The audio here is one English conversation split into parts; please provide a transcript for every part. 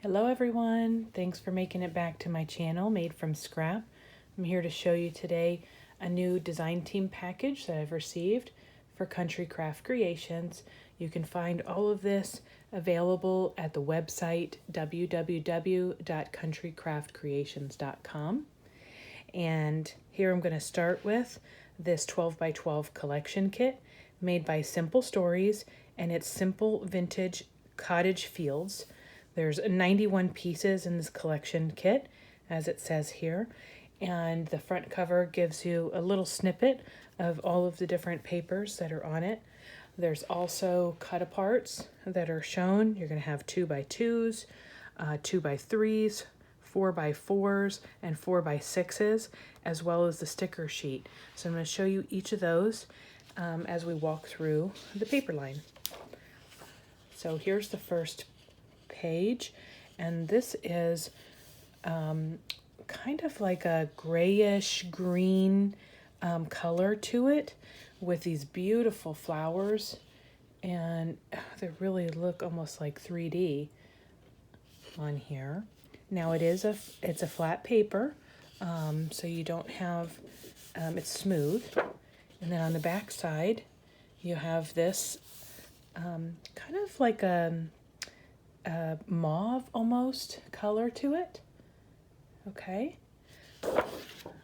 Hello everyone, thanks for making it back to my channel Made from Scrap. I'm here to show you today a new design team package that I've received for Country Craft Creations. You can find all of this available at the website www.countrycraftcreations.com. And here I'm going to start with this 12 by 12 collection kit made by Simple Stories, and it's simple vintage cottage fields. There's 91 pieces in this collection kit, as it says here, and the front cover gives you a little snippet of all of the different papers that are on it. There's also cut-aparts that are shown. You're going to have 2x2s, 2x3s, 4x4s, and 4x6s, as well as the sticker sheet. So I'm going to show you each of those as we walk through the paper line. So here's the first page, and this is kind of like a grayish green color to it with these beautiful flowers, and they really look almost like 3D on here. Now it's a flat paper, so you don't have it's smooth, and then on the back side you have this kind of like a mauve almost color to it. Okay,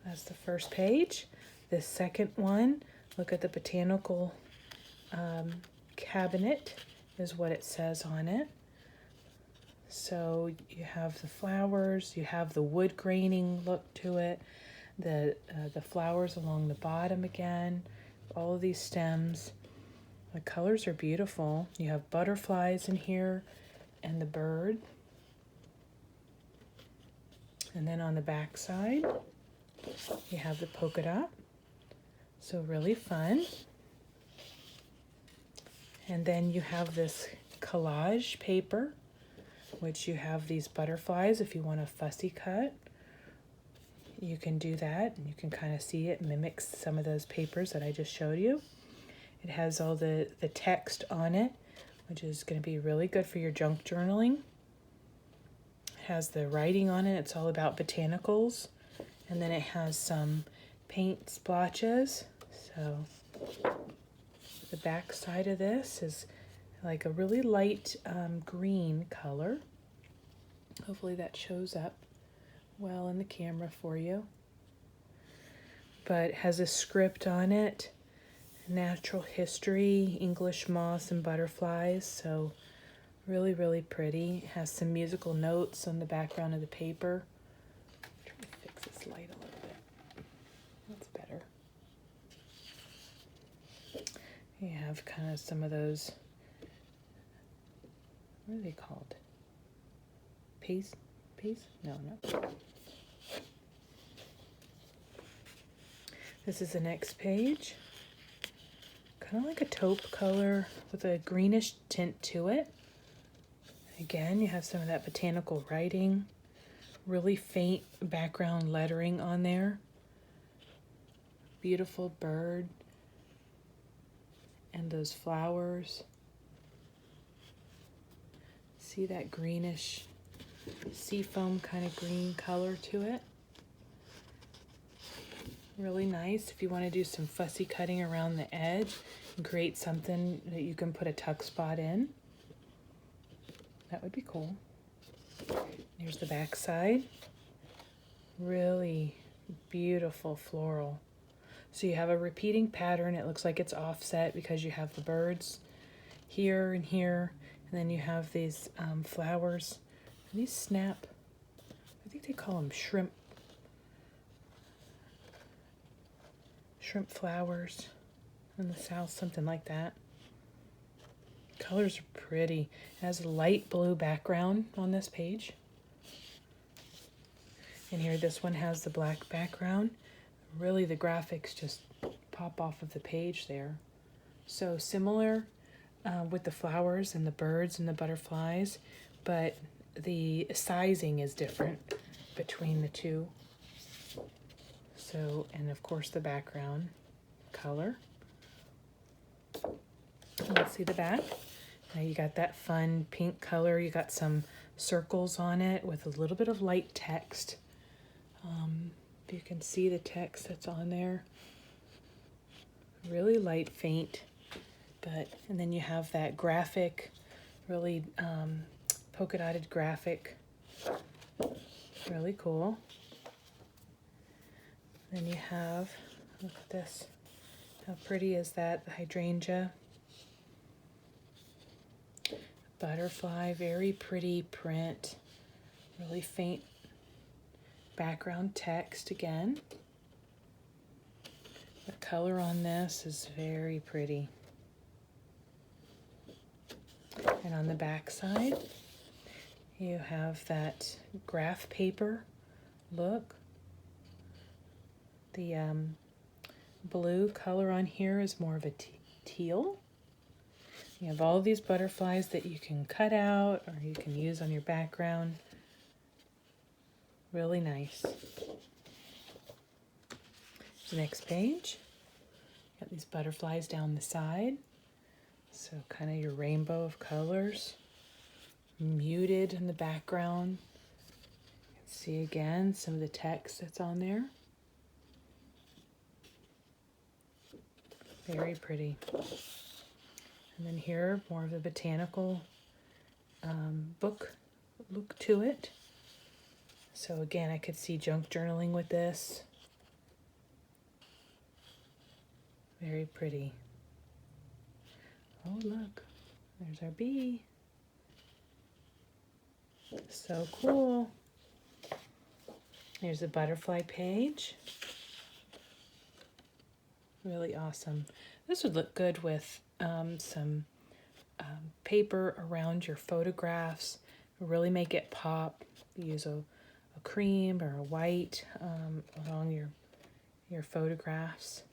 that's the first page. The second one, look at the botanical cabinet is what it says on it. So you have the flowers, you have the wood graining look to it, the flowers along the bottom again, all of these stems. The colors are beautiful. You have butterflies in here and the bird. And then on the back side, you have the polka dot. So really fun. And then you have this collage paper, which you have these butterflies. If you want a fussy cut, you can do that. And you can kind of see it mimics some of those papers that I just showed you. It has all the text on it, which is going to be really good for your junk journaling. It has the writing on it. It's all about botanicals. And then it has some paint splotches. So the back side of this is like a really light green color. Hopefully that shows up well in the camera for you. But it has a script on it. Natural history, English moths and butterflies, so really, really pretty. It has some musical notes on the background of the paper. Try to fix this light a little bit. That's better. You have kind of some of those, what are they called? Paste? No, not. This is the next page. Kind of like a taupe color with a greenish tint to it. Again, you have some of that botanical writing, really faint background lettering on there. Beautiful bird and those flowers. See that greenish seafoam kind of green color to it. Really nice if you want to do some fussy cutting around the edge and create something that you can put a tuck spot in. That would be cool. Here's the back side. Really beautiful floral. So you have a repeating pattern. It looks like it's offset because you have the birds here and here, and then you have these flowers. And these snap, I think they call them shrimp flowers in the south, something like that. Colors are pretty. It has a light blue background on this page. And here this one has the black background. Really the graphics just pop off of the page there. So similar with the flowers and the birds and the butterflies, but the sizing is different between the two. So, and of course the background color. Let's see the back. Now you got that fun pink color. You got some circles on it with a little bit of light text. If you can see the text that's on there, really light, faint, and then you have that graphic, really polka dotted graphic, really cool. Then you have, look at this, how pretty is that, the hydrangea butterfly, very pretty print, really faint background text again. The color on this is very pretty. And on the back side, you have that graph paper look. The blue color on here is more of a teal. You have all of these butterflies that you can cut out or you can use on your background. Really nice. The next page, got these butterflies down the side. So kind of your rainbow of colors, muted in the background. You can see again some of the text that's on there. Very pretty. And then here, more of the botanical book look to it. So again, I could see junk journaling with this. Very pretty. Oh, look, there's our bee. So cool. Here's the butterfly page. Really awesome. This would look good with some paper around your photographs. Really make it pop. Use a cream or a white along your photographs.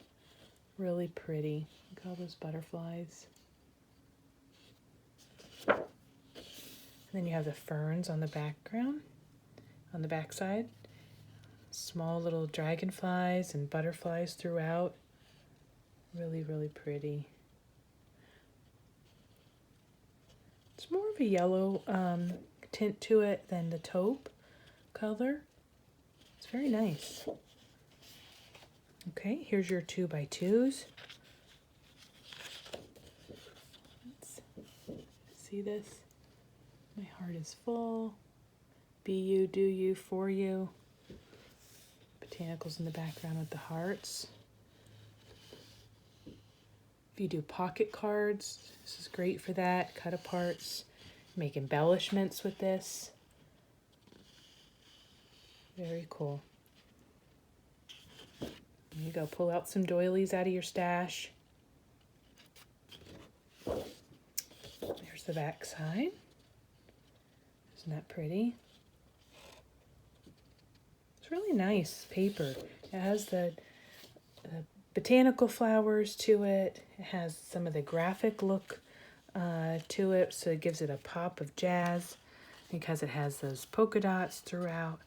Really pretty. Look at all those butterflies. And then you have the ferns on the background, on the backside. Small little dragonflies and butterflies throughout. Really, really pretty. It's more of a yellow tint to it than the taupe color. It's very nice. Okay, here's your 2x2s. Let's see this. My heart is full. Be you, do you, for you. Botanicals in the background with the hearts. If you do pocket cards, this is great for that. Cut aparts, make embellishments with this. Very cool. There you go, pull out some doilies out of your stash. There's the back side. Isn't that pretty? It's really nice paper. It has the botanical flowers to it. It has some of the graphic look to it, so it gives it a pop of jazz because it has those polka dots throughout.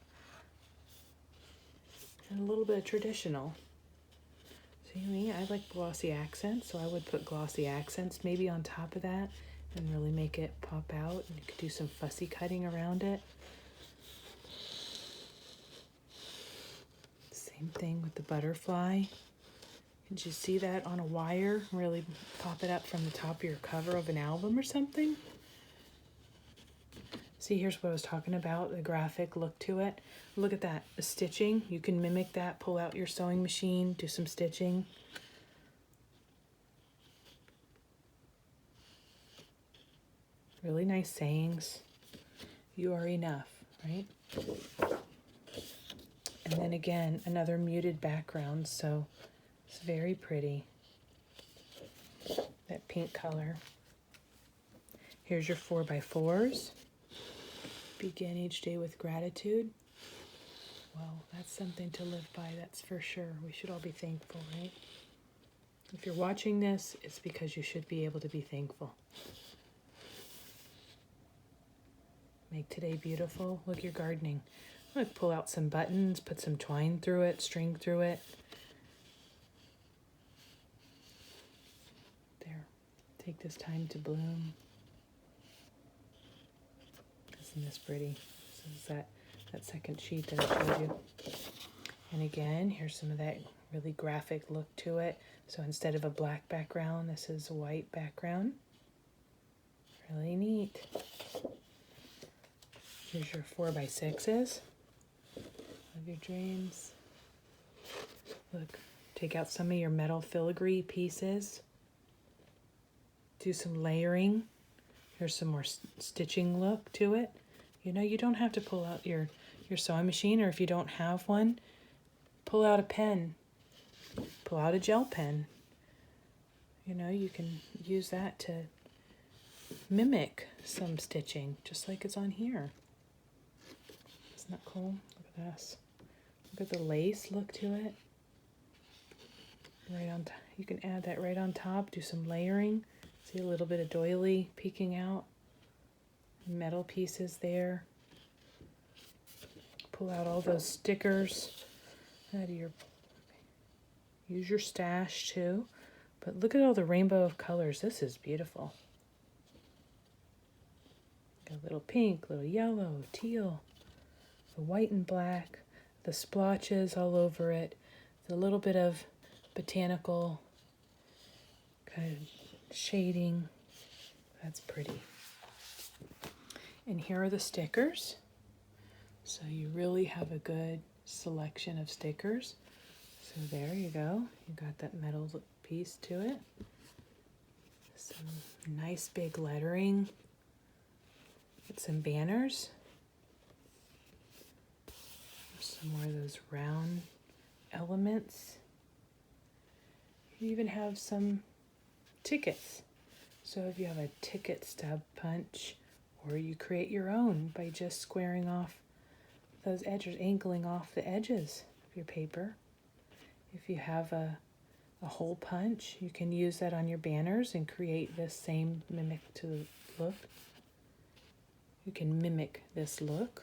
And a little bit of traditional. See me, I like glossy accents, so I would put glossy accents maybe on top of that and really make it pop out. And you could do some fussy cutting around it. Same thing with the butterfly. Did you see that on a wire? Really pop it up from the top of your cover of an album or something? See, here's what I was talking about, the graphic look to it. Look at that, the stitching. You can mimic that, pull out your sewing machine, do some stitching. Really nice sayings. You are enough, right? And then again, another muted background, so it's very pretty. That pink color. Here's your 4x4s. Begin each day with gratitude. Well, that's something to live by, that's for sure. We should all be thankful, right? If you're watching this, it's because you should be able to be thankful. Make today beautiful. Look, you're gardening. Look, pull out some buttons, put some twine through it, string through it. There. Take this time to bloom. Isn't this pretty? This is that second sheet that I showed you. And again, here's some of that really graphic look to it. So instead of a black background, this is a white background. Really neat. Here's your 4x6s of your dreams. Look, take out some of your metal filigree pieces. Do some layering. Here's some more stitching look to it. You know, you don't have to pull out your sewing machine, or if you don't have one, pull out a pen. Pull out a gel pen. You know, you can use that to mimic some stitching, just like it's on here. Isn't that cool? Look at this. Look at the lace look to it. Right on, you can add that right on top. Do some layering. See a little bit of doily peeking out. Metal pieces there. Pull out all those stickers out of your. Use your stash too. But look at all the rainbow of colors. This is beautiful. Got a little pink, little yellow, teal, the white and black, the splotches all over it, the little bit of botanical kind of shading. That's pretty. And here are the stickers. So you really have a good selection of stickers. So there you go. You got that metal piece to it. Some nice big lettering. Get some banners. Some more of those round elements. You even have some tickets. So if you have a ticket stub punch, or you create your own by just squaring off those edges, angling off the edges of your paper. If you have a hole punch, you can use that on your banners and create this same mimic to the look. You can mimic this look.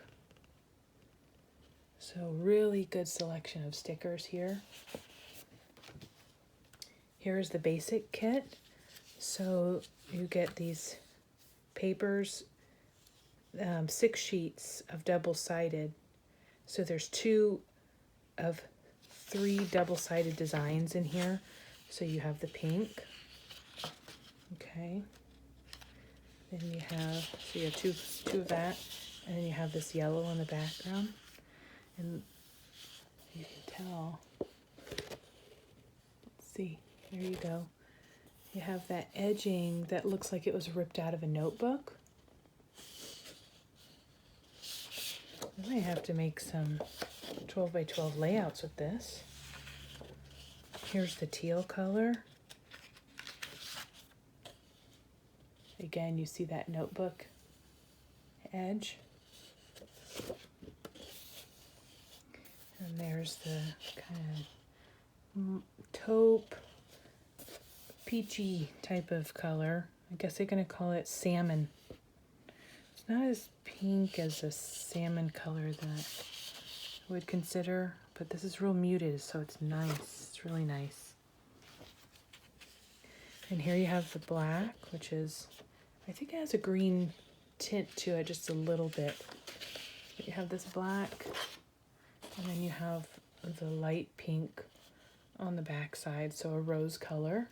So really good selection of stickers here. Here's the basic kit. So you get these papers, 6 sheets of double-sided. So there's 2 of 3 double-sided designs in here. So you have the pink. Okay. Then you have, so you have two of that, and then you have this yellow on the background. And you can tell, let's see, here you go. You have that edging that looks like it was ripped out of a notebook. I might have to make some 12 by 12 layouts with this. Here's the teal color. Again, you see that notebook edge. And there's the kind of taupe, peachy type of color. I guess they're going to call it salmon. It's not as pink as a salmon color that I would consider, but this is real muted, so it's nice. It's really nice. And here you have the black, which is, I think it has a green tint to it, just a little bit. But you have this black, and then you have the light pink on the back side, so a rose color.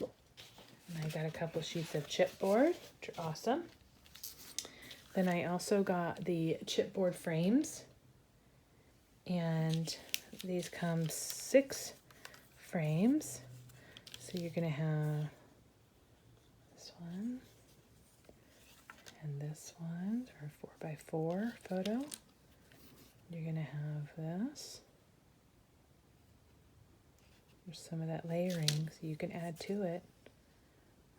And I got a couple sheets of chipboard, which are awesome. Then I also got the chipboard frames, and these come 6 frames. So you're gonna have this one and this one for a 4x4 photo. You're gonna have this. There's some of that layering, so you can add to it.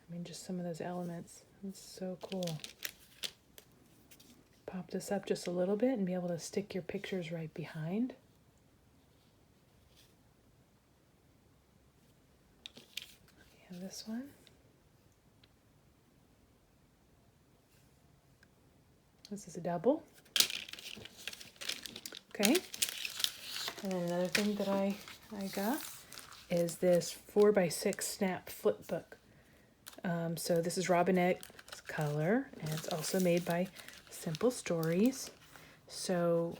I mean, just some of those elements. It's so cool. Pop this up just a little bit and be able to stick your pictures right behind. You have this one. This is a double. Okay. And then another thing that I got is this 4x6 snap flip book. So this is Robinette's color, and it's also made by Simple Stories. So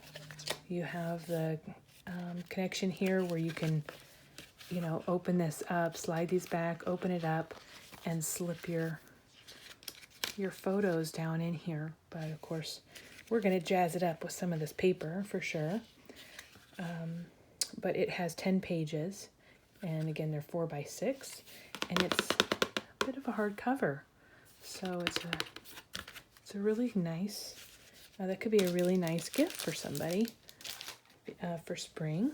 you have the connection here where you can, you know, open this up, slide these back, open it up, and slip your photos down in here. But of course, we're going to jazz it up with some of this paper for sure. But it has 10 pages, and again, they're 4 by 6, and it's a bit of a hard cover. So it's a really nice, that could be a really nice gift for somebody for spring.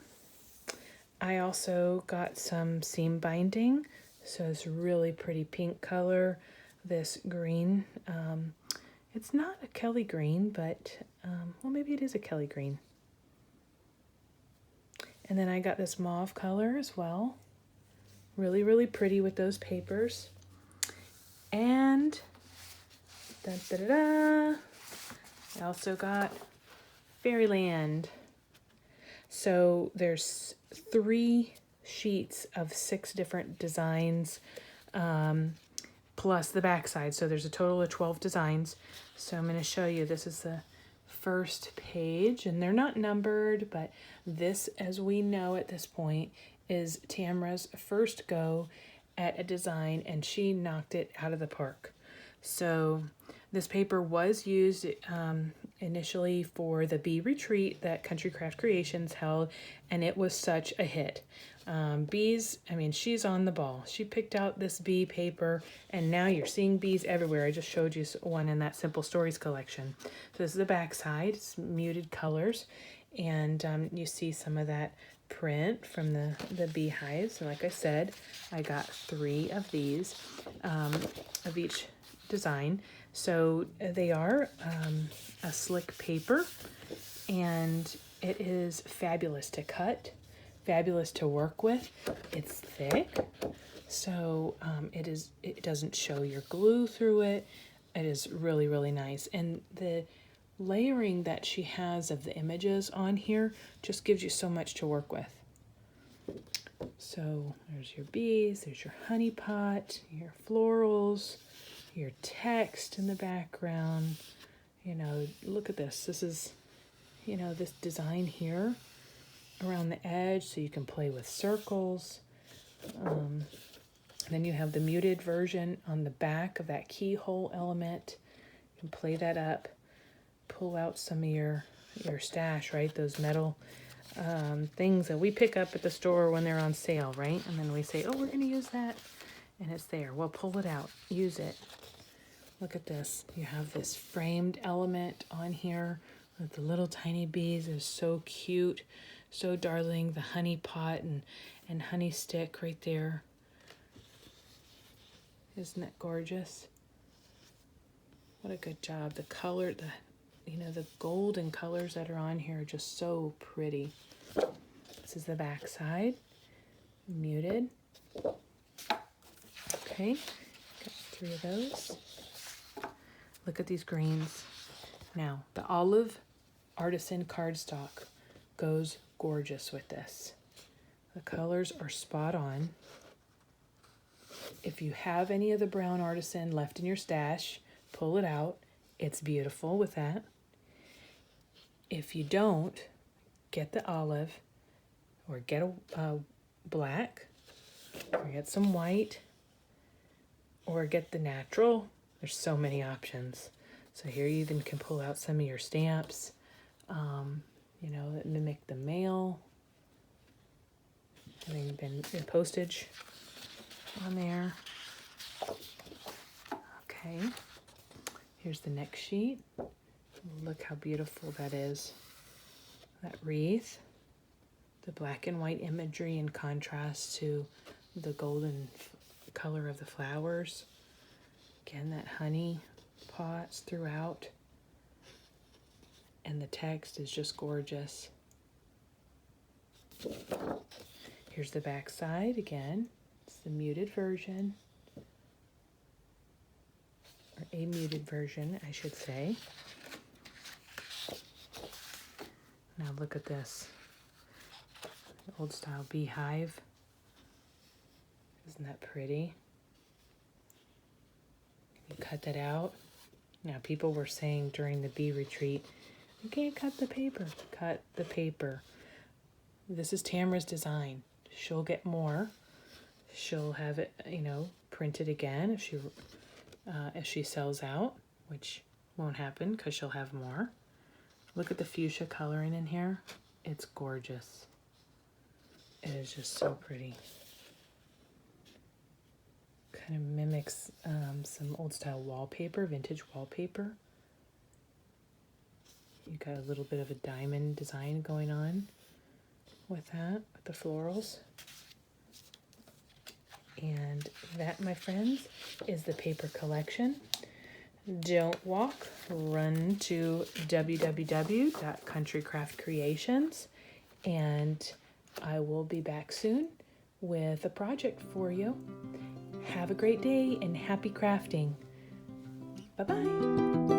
I also got some seam binding. So this really pretty pink color, this green. It's not a Kelly green, but, well, maybe it is a Kelly green. And then I got this mauve color as well. Really, really pretty with those papers. And I also got Fairyland. So there's 3 sheets of 6 different designs, plus the backside. So there's a total of 12 designs. So I'm going to show you, this is the first page, and they're not numbered, but this, as we know at this point, is Tamara's first go at a design, and she knocked it out of the park. So this paper was used initially for the bee retreat that Country Craft Creations held, and it was such a hit. Bees, I mean, she's on the ball. She picked out this bee paper, and now you're seeing bees everywhere. I just showed you one in that Simple Stories collection. So this is the back side. It's muted colors, and you see some of that print from the beehives. And like I said, I got 3 of these of each design. So they are a slick paper, and it is fabulous to cut, fabulous to work with. It's thick, so it doesn't show your glue through it. It is really, really nice. And the layering that she has of the images on here just gives you so much to work with. So there's your bees, there's your honey pot, your florals, your text in the background. You know, look at this. This is, you know, this design here around the edge, so you can play with circles. Then you have the muted version on the back of that keyhole element. You can play that up, pull out some of your stash, right? Those metal things that we pick up at the store when they're on sale, right? And then we say, oh, we're going to use that. And it's there. Well, pull it out. Use it. Look at this. You have this framed element on here with the little tiny bees. They're so cute, so darling. The honey pot and honey stick right there. Isn't that gorgeous? What a good job. The color, the golden colors that are on here are just so pretty. This is the back side. Muted. Okay, got 3 of those. Look at these greens. Now, the olive artisan cardstock goes gorgeous with this. The colors are spot on. If you have any of the brown artisan left in your stash, pull it out. It's beautiful with that. If you don't, get the olive, or get a black, or get some white, or get the natural. There's so many options. So here you even can pull out some of your stamps, that mimic the mail. And then been postage on there. Okay, here's the next sheet. Look how beautiful that is. That wreath, the black and white imagery in contrast to the golden color of the flowers. Again, that honey pots throughout. And the text is just gorgeous. Here's the back side again. It's the muted version. Or a muted version, I should say. Now look at this. Old style beehive. Isn't that pretty? cut that out. Now, people were saying during the bee retreat, you can't cut the paper. Cut the paper. This is Tamara's design. She'll get more. She'll have it, printed again if she sells out, which won't happen because she'll have more. Look at the fuchsia coloring in here. It's gorgeous. It is just so pretty. Kind of mimics some old style wallpaper, vintage wallpaper. You got a little bit of a diamond design going on with that, with the florals. And that, my friends, is the paper collection. Don't walk, run to www.countrycraftcreations, and I will be back soon with a project for you. Have a great day and happy crafting. Bye-bye.